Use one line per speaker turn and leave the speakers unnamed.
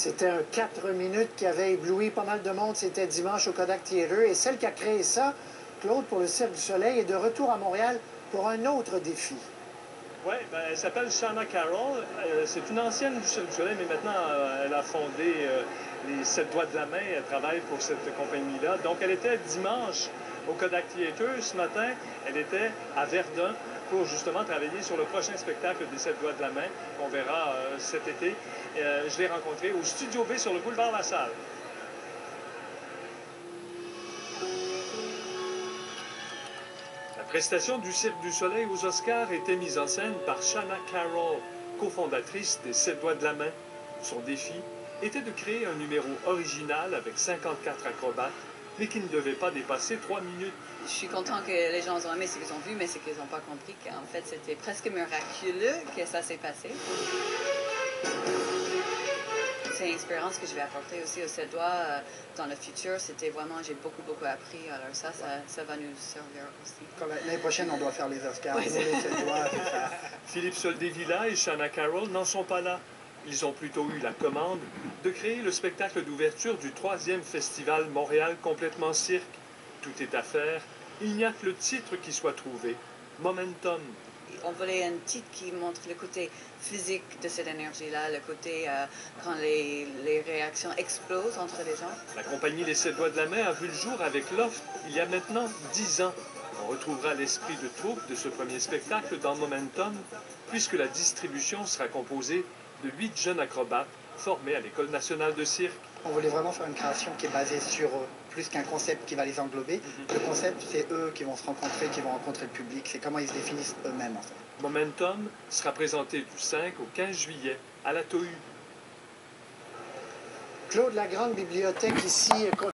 C'était un 4 minutes qui avait ébloui pas mal de monde. C'était dimanche au Kodak Theatre. Et celle qui a créé ça, Claude, pour le Cirque du Soleil, est de retour à Montréal pour un autre défi.
Oui, ben, elle s'appelle Shana Carroll. C'est une ancienne du Cirque du Soleil, mais maintenant, elle a fondé les 7 doigts de la main. Elle travaille pour cette compagnie-là. Donc, elle était dimanche au Kodak Theatre. Ce matin, elle était à Verdun pour justement travailler sur le prochain spectacle des 7 doigts de la main qu'on verra cet été. Je l'ai rencontrée au Studio B sur le boulevard La Salle. La prestation du Cirque du Soleil aux Oscars était mise en scène par Shana Carroll, cofondatrice des 7 doigts de la main. Son défi était de créer un numéro original avec 54 acrobates, mais qui ne devait pas dépasser 3 minutes.
Je suis content que les gens ont aimé ce qu'ils ont vu, mais c'est qu'ils n'ont pas compris qu'en fait, c'était presque miraculeux que ça s'est passé. C'est une expérience que je vais apporter aussi aux 7 doigts dans le futur. C'était vraiment, j'ai beaucoup appris. Alors ça va nous servir aussi.
L'année prochaine, on doit faire les Oscars.
Oui.
Nous, les 7 doigts, c'est ça.
Philippe Soldevilla et Shana Carroll n'en sont pas là. Ils ont plutôt eu la commande de créer le spectacle d'ouverture du 3e festival Montréal Complètement Cirque. Tout est à faire. Il n'y a que le titre qui soit trouvé. Momentum.
On voulait un titre qui montre le côté physique de cette énergie-là, le côté quand les réactions explosent entre les gens.
La compagnie Les 7 doigts de la main a vu le jour avec Loft il y a maintenant 10 ans. On retrouvera l'esprit de troupe de ce premier spectacle dans Momentum, puisque la distribution sera composée de 8 jeunes acrobates formés à l'École nationale de cirque.
On voulait vraiment faire une création qui est basée sur plus qu'un concept qui va les englober. Le concept, c'est eux qui vont se rencontrer, qui vont rencontrer le public. C'est comment ils se définissent eux-mêmes, en fait.
Momentum sera présenté du 5 au 15 juillet à la Tohu.
Claude, la grande bibliothèque ici